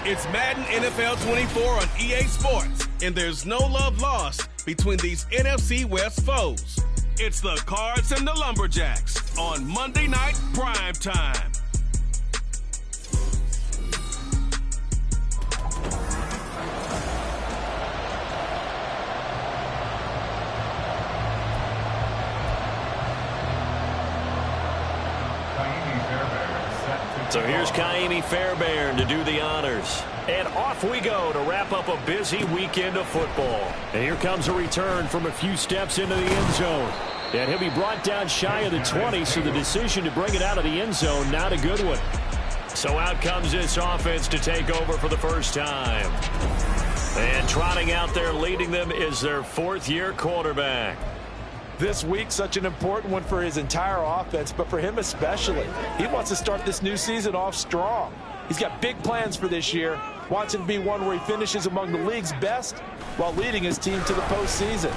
It's Madden NFL 24 on EA Sports, and there's no love lost between these NFC West foes. It's the Cards and the Lumberjacks on Monday Night Prime Time. So here's Kaimi Fairbairn to do the honors. And off we go to wrap up a busy weekend of football. And here comes a return from a few steps into the end zone. And he'll be brought down shy of the 20, so the decision to bring it out of the end zone, not a good one. So out comes this offense to take over for the first time. And trotting out there leading them is their fourth-year quarterback. This week, such an important one for his entire offense, but for him especially. He wants to start this new season off strong. He's got big plans for this year. Wants it to be one where he finishes among the league's best while leading his team to the postseason.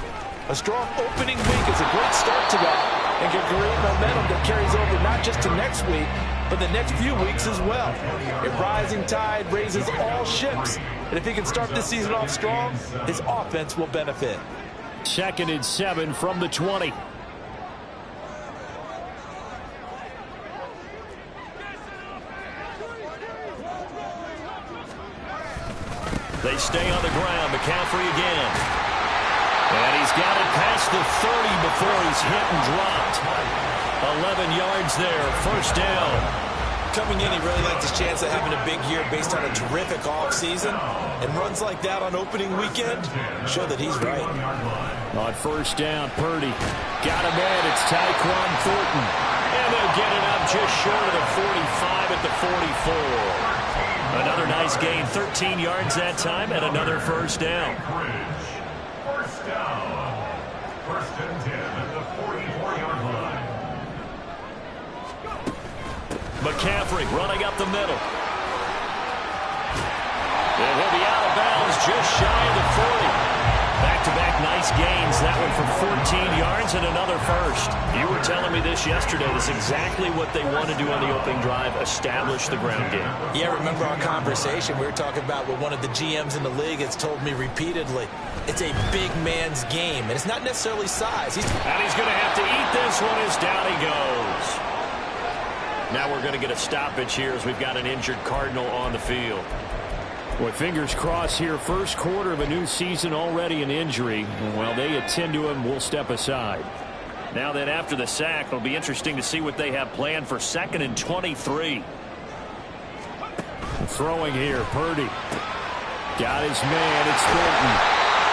A strong opening week is a great start to that and can create momentum that carries over not just to next week, but the next few weeks as well. A rising tide raises all ships, and if he can start this season off strong, his offense will benefit. 2nd and 7 from the 20. They stay on the ground. McCaffrey again. And he's got it past the 30 before he's hit and dropped. 11 yards there. First down. Coming in, he really liked his chance of having a big year based on a terrific offseason. And runs like that on opening weekend show that he's right. On first down, Purdy. Got him in. It's Tyquan Thornton. And they'll get it up just short of the 45 at the 44. Another nice gain. 13 yards that time and another first down. First down. First and 10 at the 44-yard line. McCaffrey running up the middle. And he'll be out of bounds just shy of the 40. Back-to-back nice gains. That one for 14 yards and another first. You were telling me this yesterday. This is exactly what they want to do on the opening drive, establish the ground game. Yeah, remember our conversation? We were talking about what one of the GMs in the league has told me repeatedly. It's a big man's game, and it's not necessarily size. And he's going to have to eat this one as down he goes. Now we're going to get a stoppage here as we've got an injured Cardinal on the field. With fingers crossed here, first quarter of a new season, already an injury. And while they attend to him, we'll step aside. Now then, after the sack, it'll be interesting to see what they have planned for 2nd and 23. Throwing here, Purdy. Got his man, it's Thornton.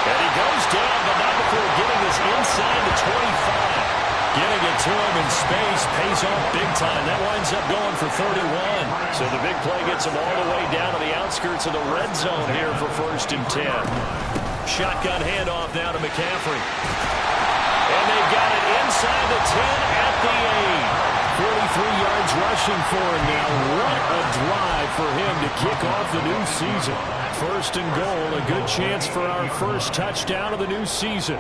And he goes down, but not before getting this inside the 25. Getting it to him in space pays off big time. That winds up going for 31. So the big play gets him all the way down to the outskirts of the red zone here for 1st and 10. Shotgun handoff now to McCaffrey. And they've got it inside the 10 at the 8. 43 yards rushing for him now. What a drive for him to kick off the new season. 1st and goal, a good chance for our first touchdown of the new season.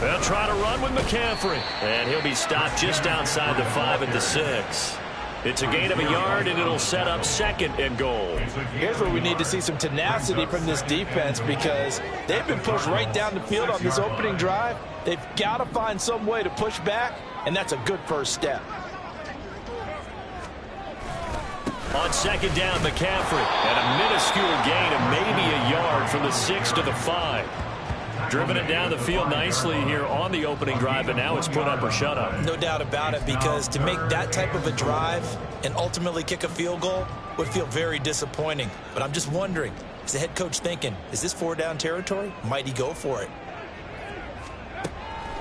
They'll try to run with McCaffrey. And he'll be stopped just outside the 5 at the 6. It's a gain of a yard, and it'll set up 2nd and goal. Here's where we need to see some tenacity from this defense because they've been pushed right down the field on this opening drive. They've got to find some way to push back, and that's a good first step. On 2nd down, McCaffrey. And a minuscule gain of maybe a yard from the 6 to the 5. Driven it down the field nicely here on the opening drive, and now it's put up or shut up. No doubt about it, because to make that type of a drive and ultimately kick a field goal would feel very disappointing. But I'm just wondering, is the head coach thinking, is this 4-down territory? Might he go for it?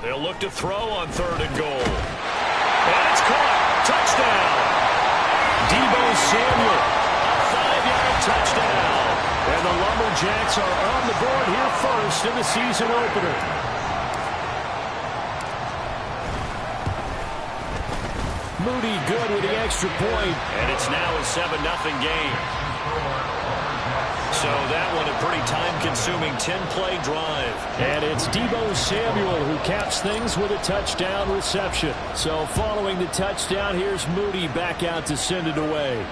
They'll look to throw on 3rd and goal. And it's caught. Touchdown. Deebo Samuel. A 5-yard touchdown. And the Lumberjacks are on the board here first in the season opener. Moody good with the extra point. And it's now a 7-0 game. So that one a pretty time-consuming 10-play drive. And it's Deebo Samuel who caps things with a touchdown reception. So following the touchdown, here's Moody back out to send it away.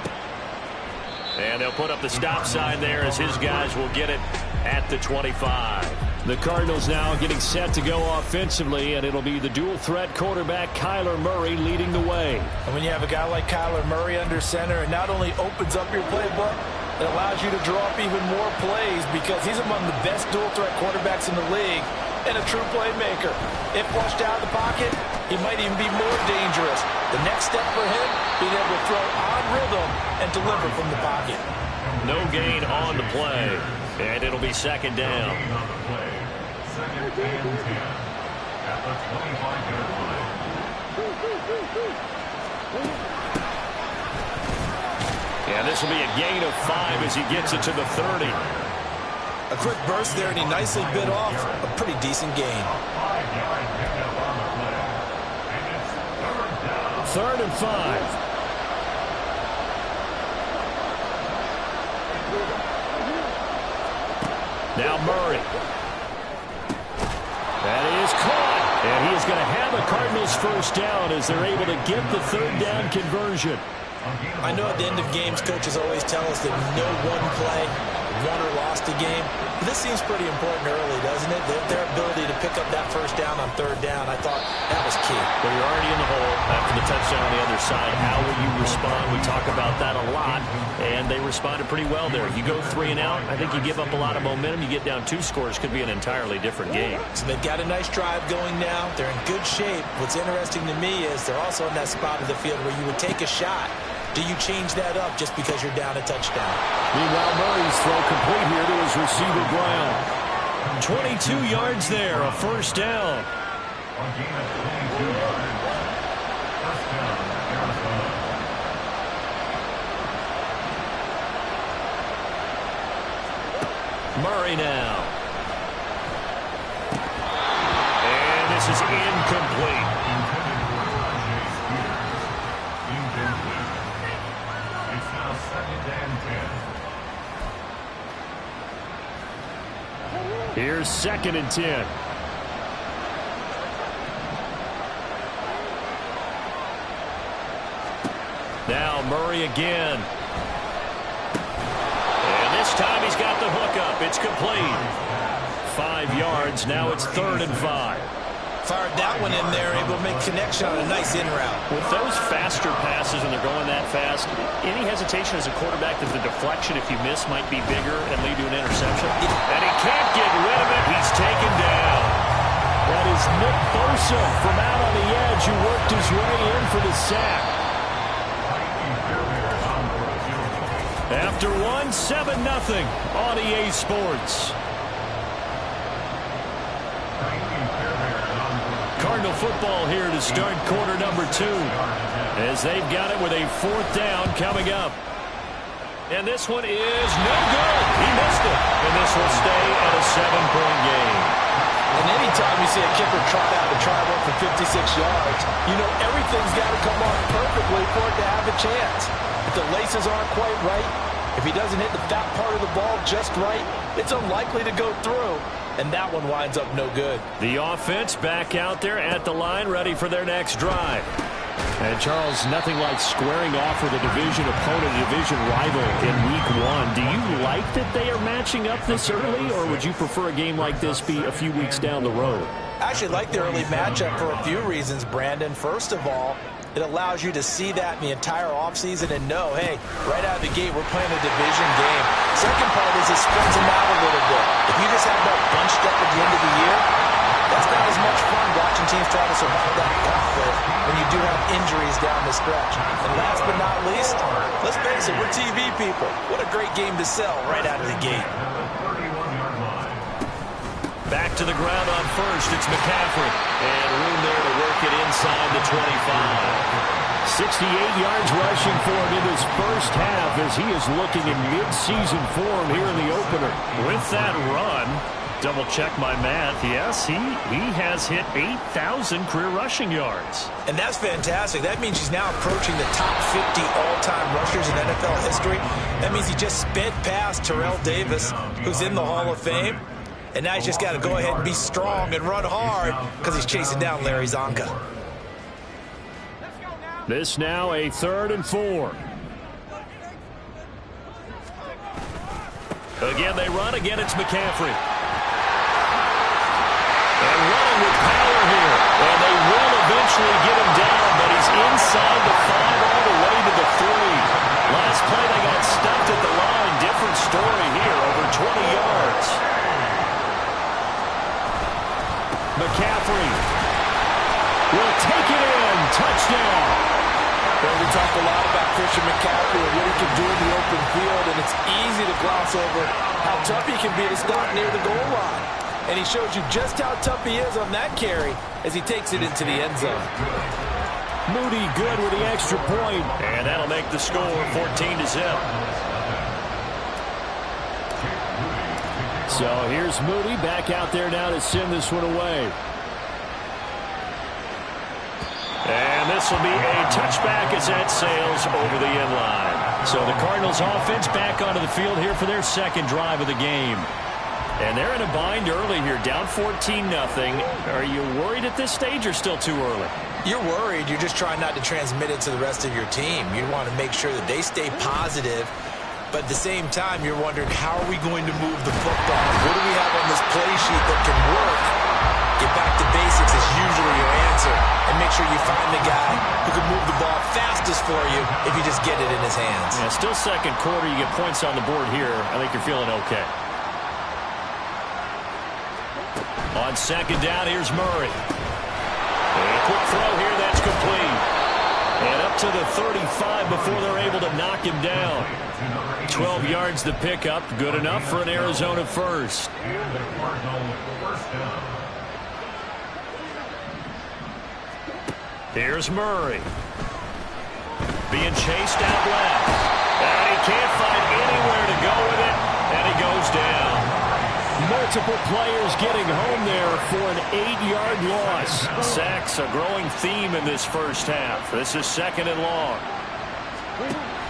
And they'll put up the stop sign there as his guys will get it at the 25. The Cardinals now getting set to go offensively, and it'll be the dual-threat quarterback Kyler Murray leading the way. And when you have a guy like Kyler Murray under center, it not only opens up your playbook, it allows you to draw up even more plays because he's among the best dual-threat quarterbacks in the league and a true playmaker. If flushed out of the pocket, he might even be more dangerous. The next step for him, being able to throw on rhythm and deliver from the pocket. No gain on the play, and it'll be second down. Second and 10 at the 25-yard line. Yeah, this will be a gain of 5 as he gets it to the 30. A quick burst there, and he nicely bit off a pretty decent gain. 5-yard pickup on the play. And it's third down. 3rd and 5. Now Murray. That is caught. And he is going to have a Cardinals first down as they're able to get the 3rd down conversion. I know at the end of games, coaches always tell us that no one play won or lost a game. But this seems pretty important early, doesn't it? Their ability to pick up that first down on 3rd down, I thought that was key. Well, you're already in the hole after the touchdown on the other side. How will you respond? We talk about that a lot, and they responded pretty well there. You go 3 and out, I think you give up a lot of momentum. You get down 2 scores, could be an entirely different game. So they've got a nice drive going now. They're in good shape. What's interesting to me is they're also in that spot of the field where you would take a shot. Do you change that up just because you're down a touchdown? Meanwhile, Murray's throw complete here to his receiver, Brown. 22 yards there, a first down. A gain of 22 yards. First down, Arizona. Murray now. And this is incomplete. Intended for Tajay Spears. Incomplete. It's now second and 10. Here's 2nd and 10. Now Murray again. And this time he's got the hook up. It's complete. 5 yards. Now it's 3rd and 5. Fired that one in there, able to make connection on a nice in route. With those faster passes and they're going that fast, any hesitation as a quarterback that the deflection, if you miss, might be bigger and lead to an interception? And he can't get rid of it. He's taken down. That is Nick Bosa from out on the edge who worked his way in for the sack. After one, 7-0 on EA Sports. Cardinal football here to start quarter number 2 as they've got it with a 4th down coming up. And this one is no good. He missed it. And this will stay at a 7-point game. And anytime you see a kicker trot out to try one for 56 yards, you know everything's got to come off perfectly for it to have a chance. If the laces aren't quite right, if he doesn't hit the fat part of the ball just right, it's unlikely to go through. And that one winds up no good. The offense back out there at the line, ready for their next drive. And Charles, nothing like squaring off with a division opponent, a division rival in week 1. Do you like that they are matching up this early, or would you prefer a game like this be a few weeks down the road? I actually like the early matchup for a few reasons, Brandon. First of all, it allows you to see that in the entire offseason and know, hey, right out of the gate, we're playing a division game. Second part is it spreads them out a little bit. If you just have that bunched up at the end of the year, that's not as much fun watching teams try to survive that gauntlet when you do have injuries down the stretch. And last but not least, let's face it, we're TV people. What a great game to sell right out of the gate. Back to the ground on first. It's McCaffrey. And room there to work it inside the 25. 68 yards rushing for him in his first half as he is looking in mid-season form here in the opener. With that run, Double check my math. Yes, he has hit 8,000 career rushing yards. And that's fantastic. That means he's now approaching the top 50 all-time rushers in NFL history. That means he just sped past Terrell Davis, who's in the Hall of Fame. And now he's just got to go ahead and be strong and run hard because he's chasing down Larry Zonka. This now a 3rd and 4. Again, they run. Again, it's McCaffrey. And running with power here. And they will eventually get him down, but he's inside the 5 all the way to the 3. Last play, they got stuffed at the line. Different story here, over 20 yards. McCaffrey will take it in. Touchdown. Well, we talk a lot about Christian McCaffrey and what he can do in the open field, and it's easy to gloss over how tough he can be to stop near the goal line. And he shows you just how tough he is on that carry as he takes it into the end zone. Moody good with the extra point, and that'll make the score 14-0. So here's Moody back out there now to send this one away. And this will be a touchback as that sails over the end line. So the Cardinals offense back onto the field here for their second drive of the game. And they're in a bind early here, down 14-0. Are you worried at this stage or still too early? You're worried. You're just trying not to transmit it to the rest of your team. You want to make sure that they stay positive. But at the same time, you're wondering, how are we going to move the football? What do we have on this play sheet that can work? Get back to basics is usually your answer. And make sure you find the guy who can move the ball fastest for you if you just get it in his hands. Yeah, still second quarter. You get points on the board here. I think you're feeling okay. On second down, here's Murray. A quick throw here, that's complete. And up to the 35 before they're able to knock him down. 12 yards to pick up. Good enough for an Arizona first. Here's Murray. Being chased out left. And he can't find anywhere to go with it. And he goes down. Multiple players getting home there for an 8-yard loss. Sacks a growing theme in this first half. This is 2nd and long.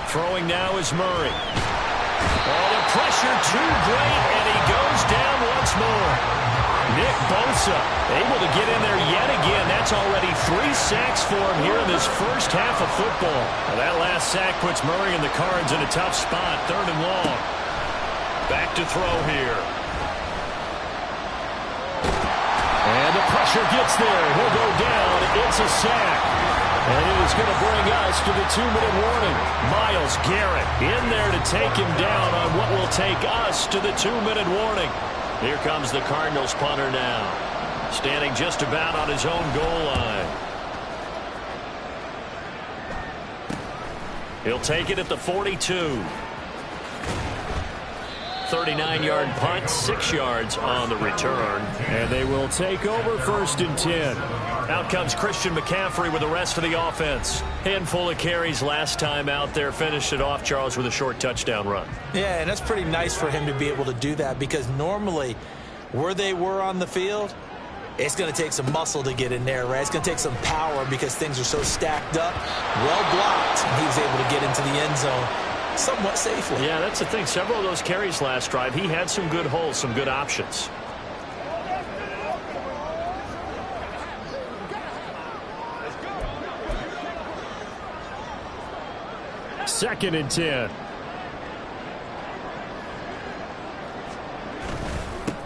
Throwing now is Murray. Oh, the pressure too great, and he goes down once more. Nick Bosa able to get in there yet again. That's already 3 sacks for him here in this first half of football. Now that last sack puts Murray and the Cards in a tough spot. 3rd and long. Back to throw here. And the pressure gets there. He'll go down. It's a sack. And it is going to bring us to the 2-minute warning. Myles Garrett in there to take him down on what will take us to the 2-minute warning. Here comes the Cardinals punter now. Standing just about on his own goal line. He'll take it at the 42. 39-yard punt, 6 yards on the return. And they will take over 1st and 10. Out comes Christian McCaffrey with the rest of the offense. Handful of carries last time out there. Finished it off, Charles, with a short touchdown run. Yeah, and that's pretty nice for him to be able to do that because normally where they were on the field, it's going to take some muscle to get in there, right? It's going to take some power because things are so stacked up, well blocked, and he was able to get into the end zone somewhat safely. Yeah, that's the thing. Several of those carries last drive, he had some good holes, some good options. Second and 10.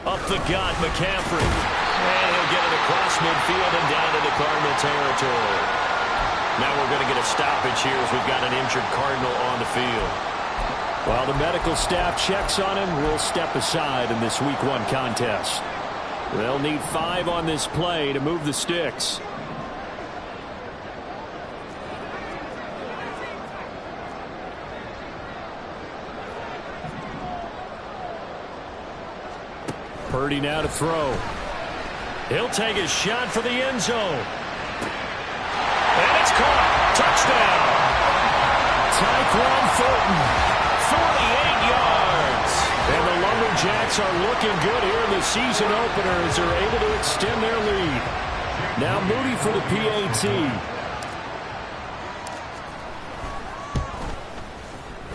Up the gut, McCaffrey. And he'll get it across midfield and down to the Cardinal territory. Now we're going to get a stoppage here as we've got an injured Cardinal on the field. While the medical staff checks on him, we'll step aside in this Week 1 contest. They'll need 5 on this play to move the sticks. Purdy now to throw. He'll take a shot for the end zone. And it's caught. Touchdown. Tyquan Thornton, 48 yards. And the Lumberjacks Giants are looking good here in the season opener as they're able to extend their lead. Now Moody for the PAT.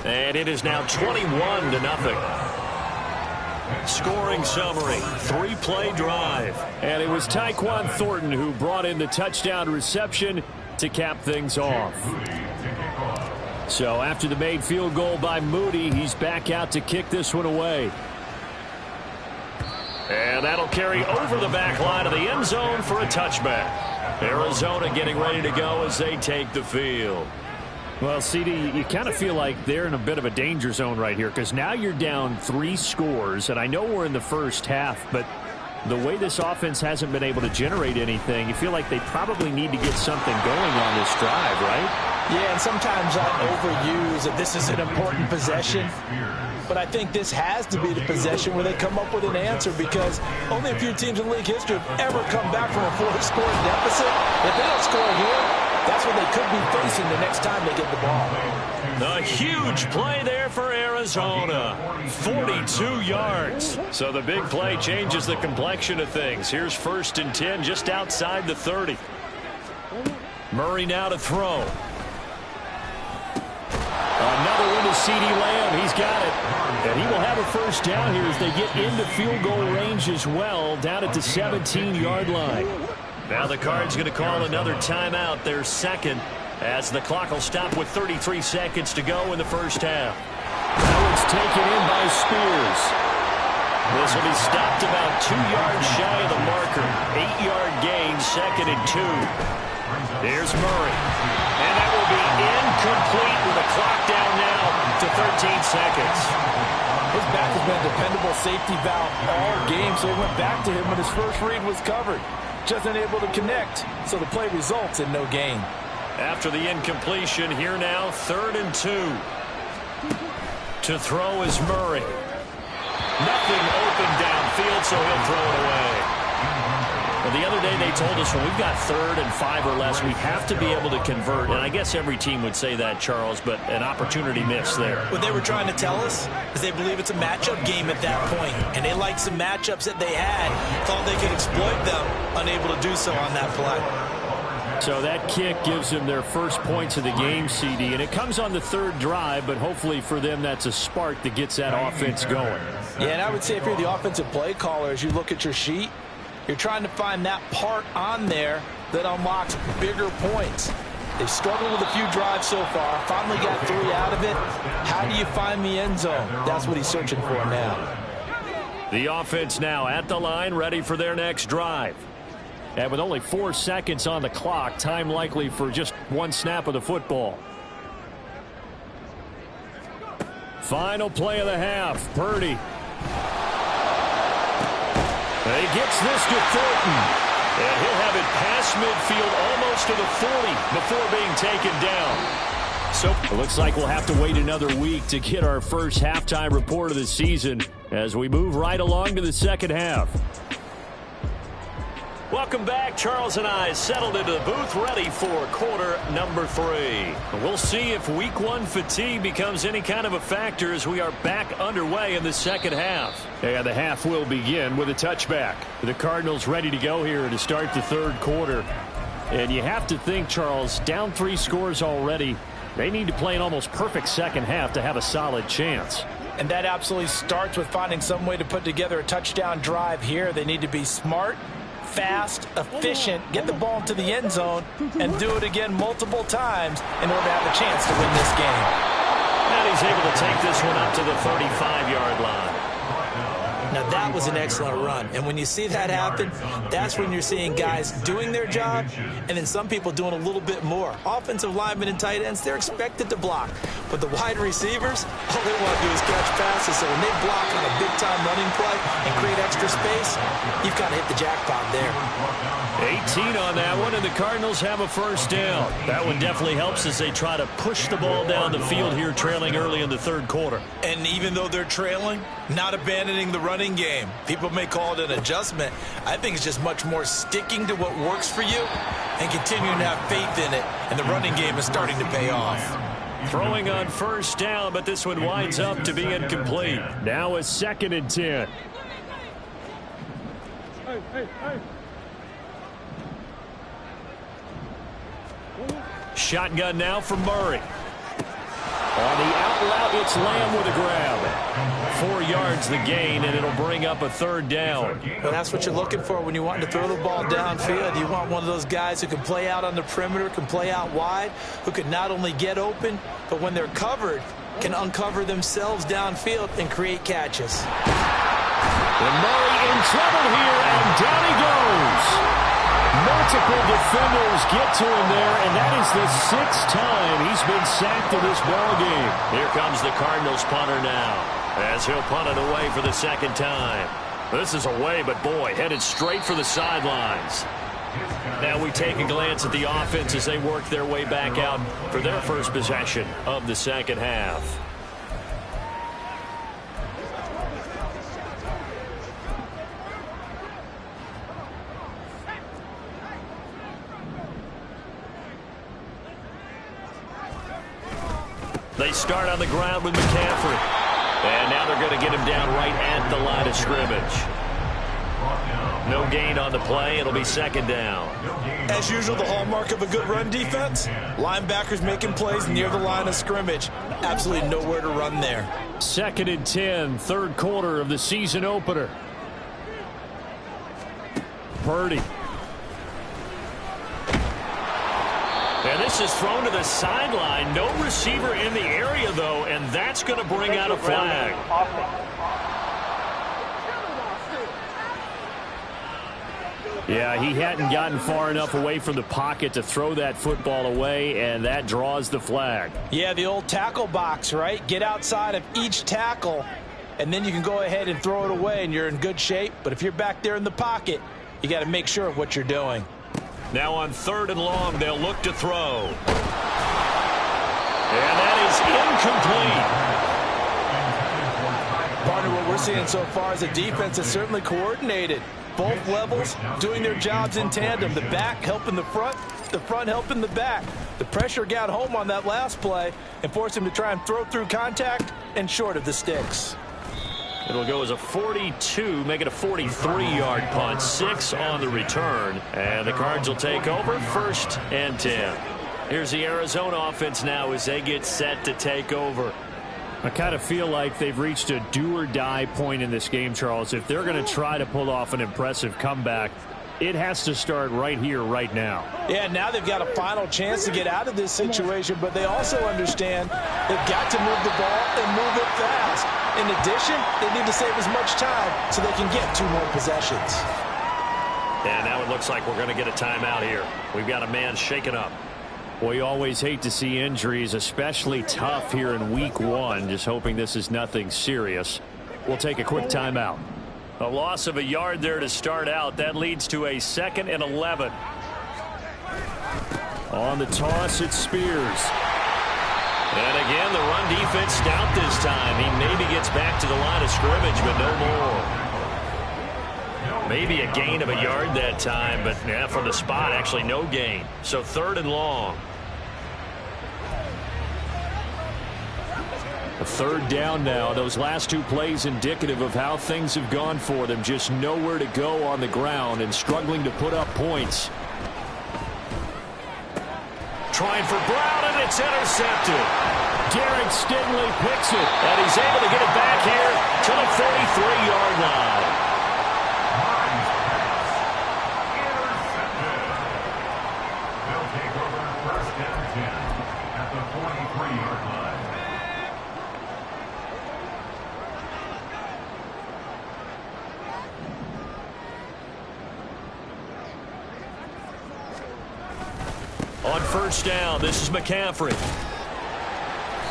And it is now 21-0. Scoring summary, 3-play drive. And it was Tyquan Thornton who brought in the touchdown reception to cap things off. So after the made field goal by Moody, he's back out to kick this one away. And that'll carry over the back line of the end zone for a touchback. Arizona getting ready to go as they take the field. Well, CD, you kind of feel like they're in a bit of a danger zone right here because now you're down 3 scores, and I know we're in the first half, but the way this offense hasn't been able to generate anything, you feel like they probably need to get something going on this drive, right? Yeah, and sometimes I overuse that this is an important possession, but I think this has to be the possession where they come up with an answer because only a few teams in league history have ever come back from a 4-score deficit. If they don't score here, that's what they could be facing the next time they get the ball. A huge play there for Arizona. 42 yards. So the big play changes the complexion of things. Here's 1st and 10 just outside the 30. Murray now to throw. Another one to CeeDee Lamb. He's got it. And he will have a first down here as they get into field goal range as well, down at the 17-yard line. Now the Cards going to call another timeout, their second, as the clock will stop with 33 seconds to go in the first half. That one's taken in by Spears. This will be stopped about 2 yards shy of the marker. 8-yard gain, 2nd and 2. Here's Murray. And that will be incomplete with the clock down now to 13 seconds. His back has been a dependable safety valve all game, so he went back to him when his first read was covered. Just unable to connect, so the play results in no gain. After the incompletion, here now, 3rd and 2. To throw is Murray. Nothing open downfield, so he'll throw it away. Well, the other day they told us when we've got 3rd and 5 or less, we have to be able to convert. And I guess every team would say that, Charles, but an opportunity missed there. What they were trying to tell us is they believe it's a matchup game at that point. And they liked some matchups that they had, thought they could exploit them, unable to do so on that play. So that kick gives them their first points of the game, CD. And it comes on the 3rd drive, but hopefully for them that's a spark that gets that offense going. Yeah, and I would say if you're the offensive play caller, as you look at your sheet, you're trying to find that part on there that unlocks bigger points. They've struggled with a few drives so far. Finally got 3 out of it. How do you find the end zone? That's what he's searching for now. The offense now at the line, ready for their next drive. And with only 4 seconds on the clock, time likely for just 1 snap of the football. Final play of the half. Purdy. He gets this to Thornton. And he'll have it past midfield almost to the 40 before being taken down. So it looks like we'll have to wait another week to get our first halftime report of the season as we move right along to the second half. Welcome back. Charles and I settled into the booth ready for quarter number 3. We'll see if week 1 fatigue becomes any kind of a factor as we are back underway in the second half. And the half will begin with a touchback. The Cardinals ready to go here to start the 3rd quarter. And you have to think, Charles, down 3 scores already. They need to play an almost perfect second half to have a solid chance. And that absolutely starts with finding some way to put together a touchdown drive here. They need to be smart, fast, efficient, get the ball into the end zone, and do it again multiple times in order to have a chance to win this game. And he's able to take this one up to the 35-yard line. Now that was an excellent run, and when you see that happen, that's when you're seeing guys doing their job and then some people doing a little bit more. Offensive linemen and tight ends, they're expected to block, but the wide receivers, all they want to do is catch passes. So when they block on a big-time running play and create extra space, you've got to hit the jackpot there. 18 on that one, and the Cardinals have a first down. That one definitely helps as they try to push the ball down the field here, trailing early in the 3rd quarter. And even though they're trailing, not abandoning the running game. People may call it an adjustment. I think it's just much more sticking to what works for you and continuing to have faith in it, and the running game is starting to pay off. Throwing on first down, but this one winds up to be incomplete. Now a 2nd and 10. Shotgun now for Murray. On the out route, it's Lamb with a grab. 4 yards the gain, and it'll bring up a 3rd down. Well, that's what you're looking for when you want to throw the ball downfield. You want one of those guys who can play out on the perimeter, can play out wide, who can not only get open, but when they're covered, can uncover themselves downfield and create catches. And Murray in trouble here, and down he goes. Multiple defenders get to him there, and that is the 6th time he's been sacked in this ballgame. Here comes the Cardinals punter now, as he'll punt it away for the 2nd time. This is away, but boy, headed straight for the sidelines. Now we take a glance at the offense as they work their way back out for their first possession of the 2nd half. They start on the ground with McCaffrey. And now they're going to get him down right at the line of scrimmage. No gain on the play. It'll be 2nd down. As usual, the hallmark of a good run defense, linebackers making plays near the line of scrimmage. Absolutely nowhere to run there. 2nd and 10, 3rd quarter of the season opener. Purdy. And this is thrown to the sideline. No receiver in the area, though, and that's going to bring out a flag. Yeah, he hadn't gotten far enough away from the pocket to throw that football away, and that draws the flag. Yeah, the old tackle box, right? Get outside of each tackle, and then you can go ahead and throw it away, and you're in good shape. But if you're back there in the pocket, you got to make sure of what you're doing. Now on 3rd and long, they'll look to throw. And that is incomplete. Partner, what we're seeing so far is a defense that's certainly coordinated. Both levels doing their jobs in tandem. The back helping the front helping the back. The pressure got home on that last play and forced him to try and throw through contact and short of the sticks. It'll go as a 42, make it a 43-yard punt. 6 on the return. And the Cards will take over 1st and 10. Here's the Arizona offense now as they get set to take over. I kind of feel like they've reached a do-or-die point in this game, Charles. If they're going to try to pull off an impressive comeback, it has to start right here, right now. Yeah, now they've got a final chance to get out of this situation, but they also understand they've got to move the ball and move it fast. In addition, they need to save as much time so they can get 2 more possessions. And now it looks like we're going to get a timeout here. We've got a man shaken up. We always hate to see injuries, especially tough here in week 1. Just hoping this is nothing serious. We'll take a quick timeout. A loss of a yard there to start out. That leads to a 2nd and 11. On the toss, it's Spears. And again, the run defense stout this time. He maybe gets back to the line of scrimmage, but no more. Maybe a gain of a yard that time, but yeah, from the spot, actually no gain. So 3rd and long. A 3rd down now. Those last 2 plays indicative of how things have gone for them. Just nowhere to go on the ground and struggling to put up points. Trying for Brown, and it's intercepted. Derek Stingley picks it. And he's able to get it back here to the 43-yard line. They'll take over 1st and 10 at the 43-yard line. On 1st down, this is McCaffrey.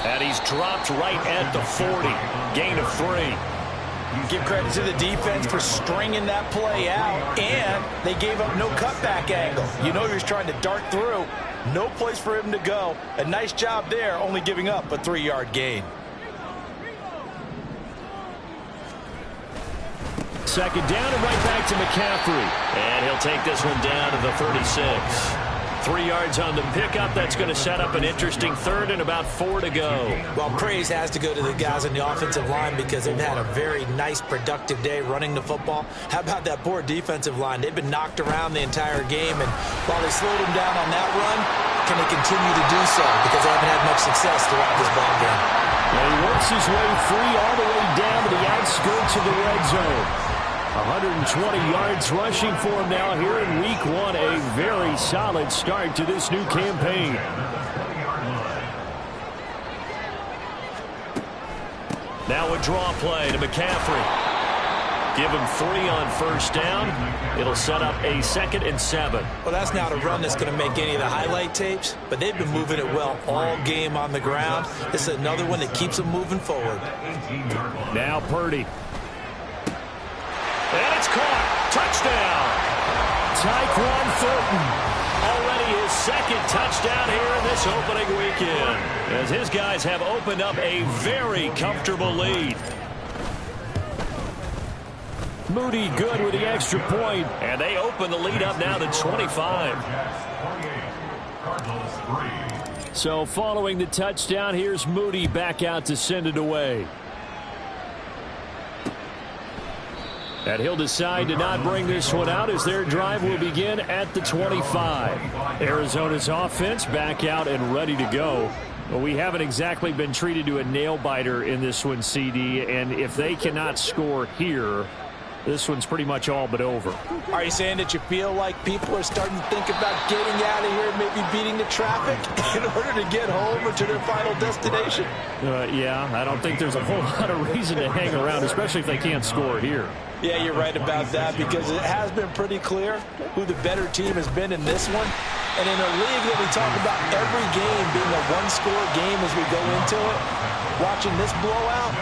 And he's dropped right at the 40. Gain of 3. Give credit to the defense for stringing that play out, and they gave up no cutback angle. You know he was trying to dart through. No place for him to go. A nice job there, only giving up a 3-yard gain. 2nd down and right back to McCaffrey. And he'll take this one down to the 36. 3 yards on the pickup. That's going to set up an interesting third and about 4 to go. Well, praise has to go to the guys on the offensive line because they've had a very nice, productive day running the football. How about that poor defensive line? They've been knocked around the entire game, and while they slowed them down on that run, can they continue to do so? Because they haven't had much success throughout this ball game. And he works his way free all the way down to the outskirts of the red zone. 120 yards rushing for him now here in week 1. A very solid start to this new campaign. Now a draw play to McCaffrey. Give him 3 on first down. It'll set up a 2nd and 7. Well, that's not a run that's going to make any of the highlight tapes, but they've been moving it well all game on the ground. This is another one that keeps them moving forward. Now Purdy. And it's caught. Touchdown. Tyquan Thornton. Already his 2nd touchdown here in this opening weekend, as his guys have opened up a very comfortable lead. Moody good with the extra point, and they open the lead up now to 25. So following the touchdown, here's Moody back out to send it away. And he'll decide to not bring this one out as their drive will begin at the 25. Arizona's offense back out and ready to go. Well, we haven't exactly been treated to a nail-biter in this one, CD, and if they cannot score here, this one's pretty much all but over. Are you saying that you feel like people are starting to think about getting out of here and maybe beating the traffic in order to get home or to their final destination? Yeah, I don't think there's a whole lot of reason to hang around, especially if they can't score here. Yeah, you're right about that, because it has been pretty clear who the better team has been in this one. And in a league that we talk about every game being a one-score game as we go into it, watching this blowout,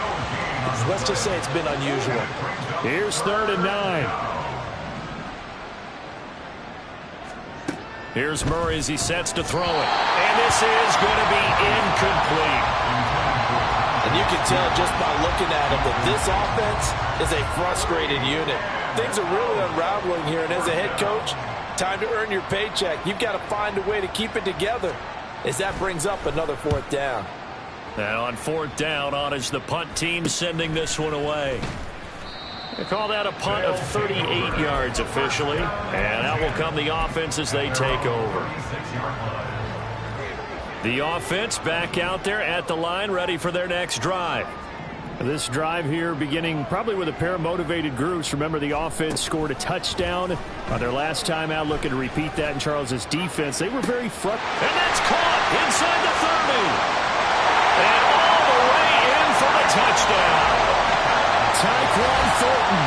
let's just say it's been unusual. Here's 3rd and 9. Here's Murray as he sets to throw it. And this is going to be incomplete. And you can tell just by looking at it that this offense is a frustrated unit. Things are really unraveling here, and as a head coach, time to earn your paycheck. You've got to find a way to keep it together as that brings up another 4th down. And on 4th down, on is the punt team sending this one away. They call that a punt of 38 yards officially. And out will come the offense as they take over. The offense back out there at the line, ready for their next drive. This drive here beginning probably with a pair of motivated groups. Remember, the offense scored a touchdown on their last time out. Looking to repeat that in Charles's defense. They were very frustrated. And that's caught inside the 30. And all the way in for the touchdown. Tyquan Thornton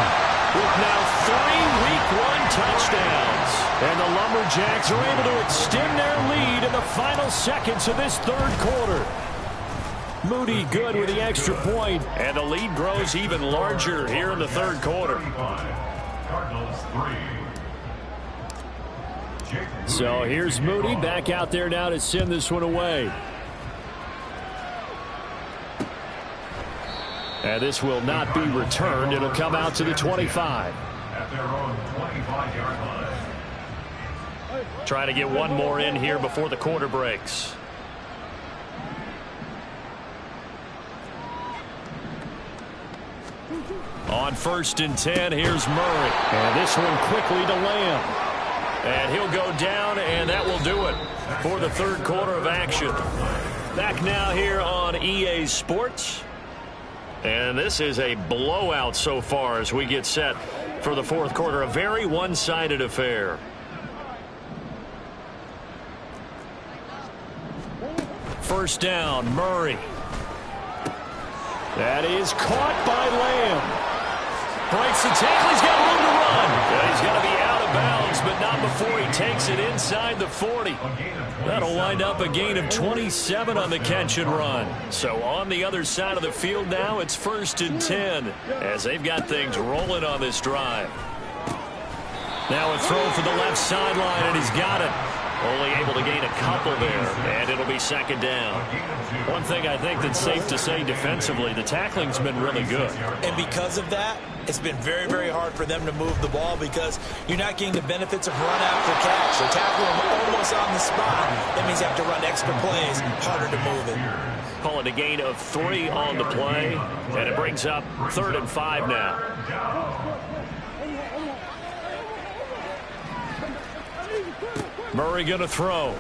with now 3 Week 1 touchdowns. And the Lumberjacks are able to extend their lead in the final seconds of this 3rd quarter. Moody good with the extra point, and the lead grows even larger here in the 3rd quarter. So here's Moody back out there now to send this one away. And this will not be returned. It'll come out to the 25. At their own 25-yard line. Trying to get one more in here before the quarter breaks. On 1st and 10, here's Murray. And this one quickly to Lamb. And he'll go down, and that will do it for the 3rd quarter of action. Back now here on EA Sports. And this is a blowout so far as we get set for the 4th quarter. A very one-sided affair. First down, Murray. That is caught by Lamb. Breaks the tackle. He's got room to run. And he's going to be out of bounds, but not before he takes it inside the 40. That'll wind up a gain of 27 on the catch and run. So on the other side of the field now, it's 1st and 10 as they've got things rolling on this drive. Now a throw for the left sideline, and he's got it. Only able to gain a couple there, and it'll be second down. One thing I think that's safe to say defensively, the tackling's been really good. And because of that, it's been very, very hard for them to move the ball because you're not getting the benefits of run after catch. They're tackling them almost on the spot. That means you have to run extra plays, harder to move it. Call it a gain of 3 on the play, and it brings up 3rd and 5 now. Murray going to throw. And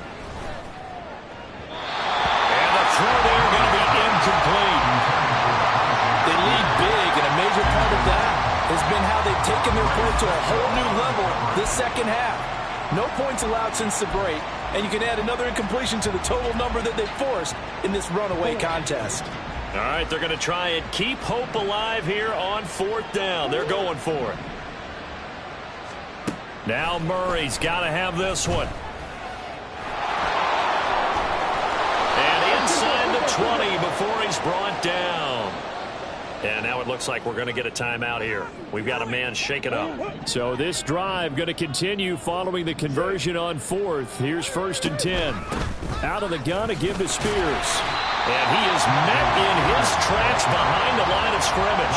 the throw there going to be incomplete. They lead big, and a major part of that has been how they've taken their play to a whole new level this second half. No points allowed since the break, and you can add another incompletion to the total number that they forced in this runaway contest. All right, they're going to try and keep hope alive here on 4th down. They're going for it. Now Murray's got to have this one. And inside the 20 before he's brought down. And now it looks like we're going to get a timeout here. We've got a man shaken up. So this drive going to continue following the conversion on 4th. Here's 1st and 10. Out of the gun to give to Spears. And he is met in his tracks behind the line of scrimmage.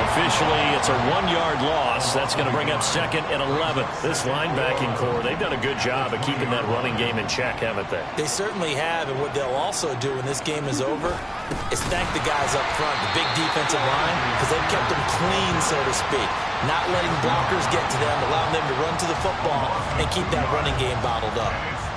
Officially, it's a 1-yard loss. That's going to bring up 2nd and 11. This linebacking core, they've done a good job of keeping that running game in check, haven't they? They certainly have, and what they'll also do when this game is over is thank the guys up front, the big defensive line, because they've kept them clean, so to speak. Not letting blockers get to them, allowing them to run to the football and keep that running game bottled up.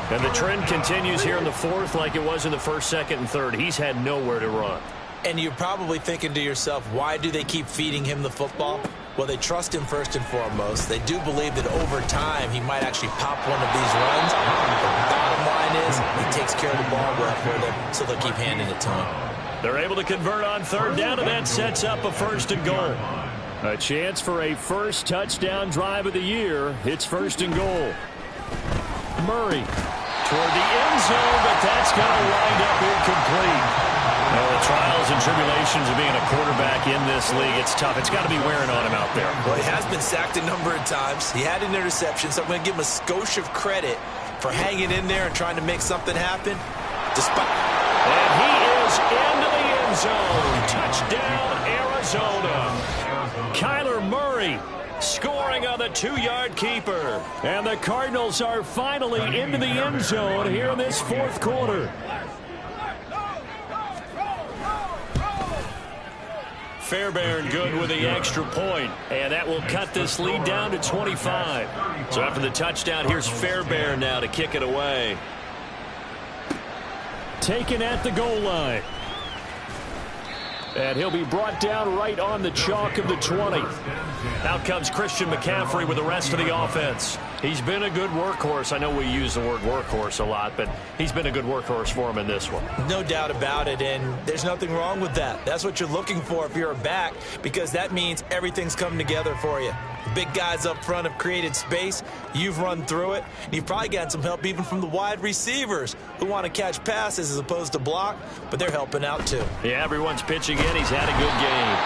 And the trend continues here in the 4th like it was in the 1st, 2nd, and 3rd. He's had nowhere to run. And you're probably thinking to yourself, why do they keep feeding him the football? Well, they trust him first and foremost. They do believe that over time he might actually pop one of these runs. The bottom line is he takes care of the ball well for them, so they'll keep handing it to him. They're able to convert on 3rd down, and that sets up a 1st and goal. A chance for a first touchdown drive of the year. It's 1st and goal. Murray toward the end zone, but that's going to wind up incomplete. Well, the trials and tribulations of being a quarterback in this league, it's tough. It's got to be wearing on him out there. Well, he has been sacked a number of times. He had an interception, so I'm going to give him a skosh of credit for hanging in there and trying to make something happen. And he is into the end zone. Touchdown, Arizona. Kyler Murray scoring on the 2-yard keeper. And the Cardinals are finally into the end zone here in this 4th quarter. Fairbairn good with the extra point, and that will cut this lead down to 25. So after the touchdown, here's Fairbairn now to kick it away. Taken at the goal line. And he'll be brought down right on the chalk of the 20. Out comes Christian McCaffrey with the rest of the offense. He's been a good workhorse. I know we use the word workhorse a lot, but he's been a good workhorse for him in this one. No doubt about it, and there's nothing wrong with that. That's what you're looking for if you're a back, because that means everything's come together for you. The big guys up front have created space. You've run through it. You've probably gotten some help even from the wide receivers who want to catch passes as opposed to block, but they're helping out too. Yeah, everyone's pitching in. He's had a good game.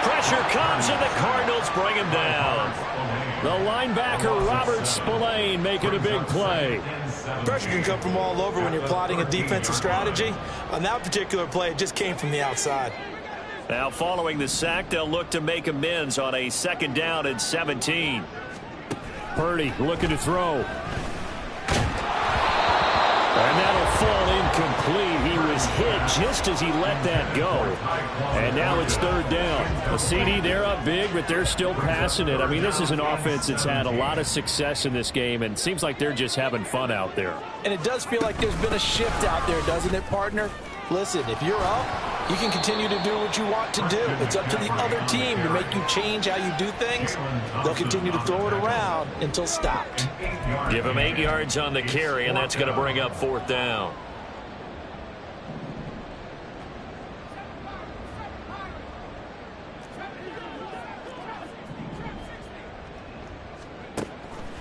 Pressure comes, and the Cardinals bring him down. The linebacker, Robert Spillane, making a big play. Pressure can come from all over when you're plotting a defensive strategy. On that particular play, it just came from the outside. Now, following the sack, they'll look to make amends on a 2nd down and 17. Purdy looking to throw. And that'll fall incomplete. He was hit just as he let that go. And now it's 3rd down. A CD, they're up big, but they're still passing it. I mean, this is an offense that's had a lot of success in this game, and it seems like they're just having fun out there. And it does feel like there's been a shift out there, doesn't it, partner? Listen, if you're up, you can continue to do what you want to do. It's up to the other team to make you change how you do things. They'll continue to throw it around until stopped. Give him 8 yards on the carry, and that's going to bring up 4th down.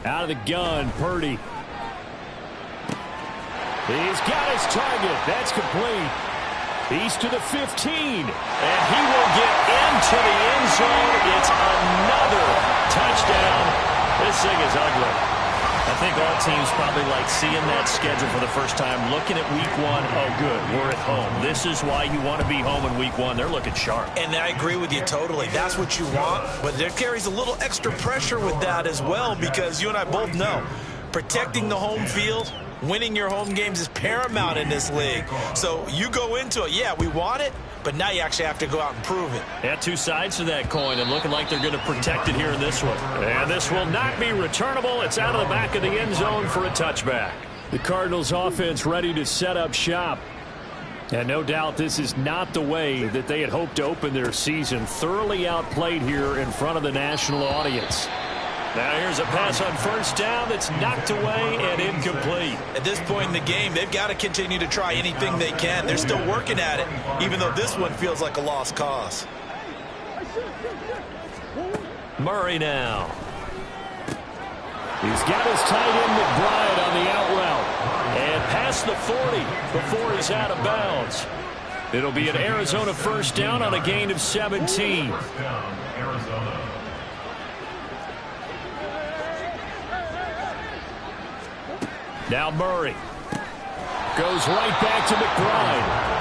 Out of the gun, Purdy. He's got his target. That's complete. He's to the 15. And he will get into the end zone. It's another touchdown. This thing is ugly. I think all teams probably like seeing that schedule for the first time, looking at week one. Oh, good, we're at home. This is why you want to be home in week one. They're looking sharp. And I agree with you totally. That's what you want, but there carries a little extra pressure with that as well, because you and I both know protecting the home field, winning your home games is paramount in this league. So you go into it, yeah, we want it, but now you actually have to go out and prove it. Yeah, two sides to that coin, and looking like they're going to protect it here in this one. And this will not be returnable. It's out of the back of the end zone for a touchback. The Cardinals offense ready to set up shop. And no doubt this is not the way that they had hoped to open their season. Thoroughly outplayed here in front of the national audience. Now here's a pass on first down that's knocked away and incomplete. At this point in the game, they've got to continue to try anything they can. They're still working at it, even though this one feels like a lost cause. Murray now. He's got his tight end McBride on the out route. And past the 40 before he's out of bounds. It'll be an Arizona first down on a gain of 17. First down, Arizona. Now Murray goes right back to McBride.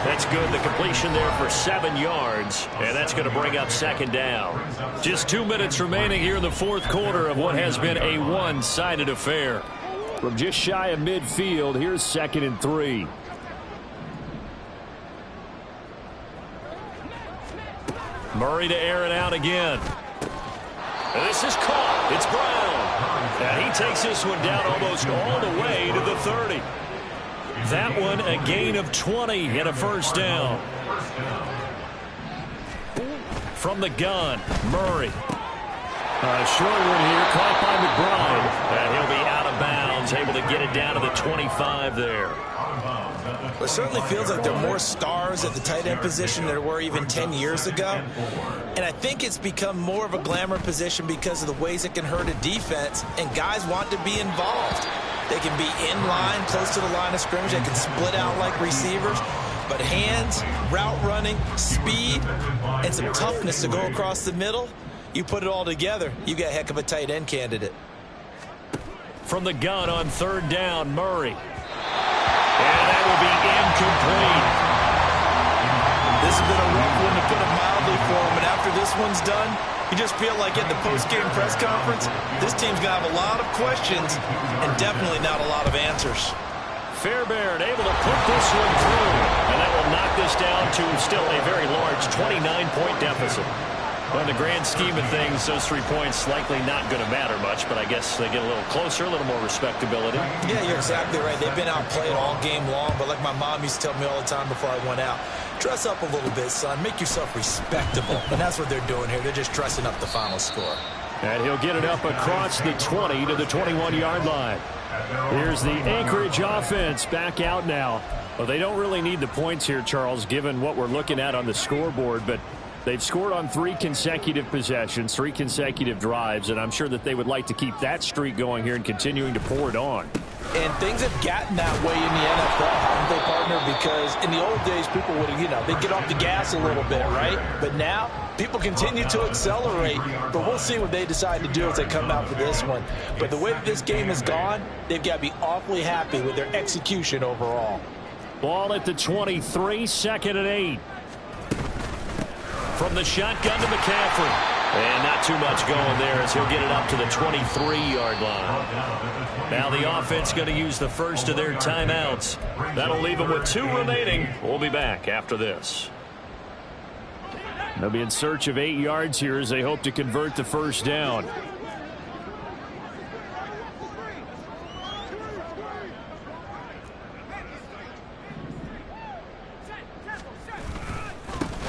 That's good. The completion there for 7 yards. And that's going to bring up second down. Just 2 minutes remaining here in the fourth quarter of what has been a one-sided affair. From just shy of midfield, here's 2nd and 3. Murray to air it out again. And this is caught. It's Brown. And he takes this one down almost all the way to the 30. That one a gain of 20 and a first down. From the gun, Murray. A short one here, caught by McBride. And he'll be out of bounds, able to get it down to the 25 there. Well, it certainly feels like there are more stars at the tight end position than there were even 10 years ago. And I think it's become more of a glamour position because of the ways it can hurt a defense, and guys want to be involved. They can be in line, close to the line of scrimmage. They can split out like receivers. But hands, route running, speed, and some toughness to go across the middle, you put it all together, you got a heck of a tight end candidate. From the gun on third down, Murray. And that will be incomplete. This has been a rough one, to put it mildly, for him. But after this one's done, you just feel like at the post-game press conference, this team's going to have a lot of questions and definitely not a lot of answers. Fairbairn able to put this one through. And that will knock this down to still a very large 29-point deficit. Well, in the grand scheme of things, those 3 points likely not going to matter much, but I guess they get a little closer, a little more respectability. Yeah, you're exactly right. They've been outplayed all game long, but like my mom used to tell me all the time before I went out, dress up a little bit, son. Make yourself respectable. And that's what they're doing here. They're just dressing up the final score. And he'll get it up across the 20 to the 21-yard line. Here's the Anchorage offense back out now. Well, they don't really need the points here, Charles, given what we're looking at on the scoreboard, but they've scored on 3 consecutive possessions, 3 consecutive drives, and I'm sure that they would like to keep that streak going here and continuing to pour it on. And things have gotten that way in the NFL, haven't they, partner? Because in the old days, people would, they'd get off the gas a little bit, right? But now, people continue to accelerate, but we'll see what they decide to do as they come out for this one. But the way that this game has gone, they've got to be awfully happy with their execution overall. Ball at the 23, 2nd and 8. From the shotgun to McCaffrey. And not too much going there as he'll get it up to the 23-yard line. Now the offense going to use the first of their timeouts. That'll leave them with 2 remaining. We'll be back after this. They'll be in search of 8 yards here as they hope to convert the first down.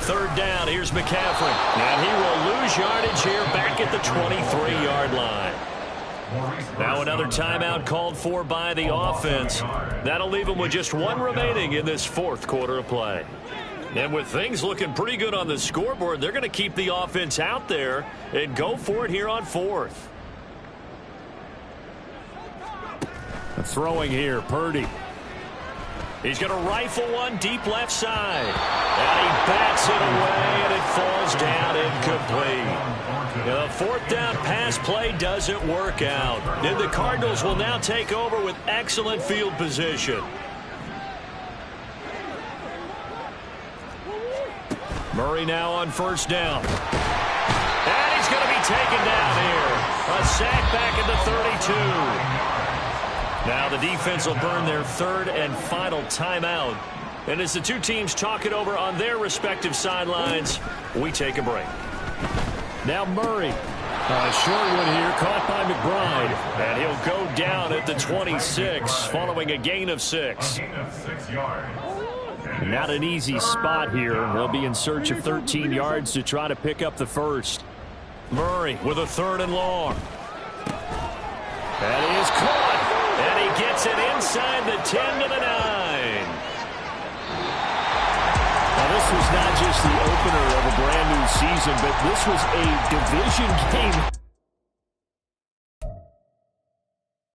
Third down, here's McCaffrey. And he will lose yardage here back at the 23-yard line. Now another timeout called for by the offense. That'll leave them with just 1 remaining in this fourth quarter of play. And with things looking pretty good on the scoreboard, they're going to keep the offense out there and go for it here on 4th. Throwing here, Purdy. He's going to rifle one deep left side. And he bats it away, and it falls down incomplete. The fourth down pass play doesn't work out. And the Cardinals will now take over with excellent field position. Murray now on first down. And he's going to be taken down here. A sack back at the 32. Now the defense will burn their third and final timeout. And as the two teams talk it over on their respective sidelines, we take a break. Now Murray. A short one here, caught by McBride. And he'll go down at the 26, following a gain of 6. A gain of 6 yards. Not an easy spot here. They'll be in search of 13 yards to try to pick up the first. Murray with a third and long. That is caught. And he gets it inside the 10 to the 9. Now, this was not just the opener of a brand new season, but this was a division game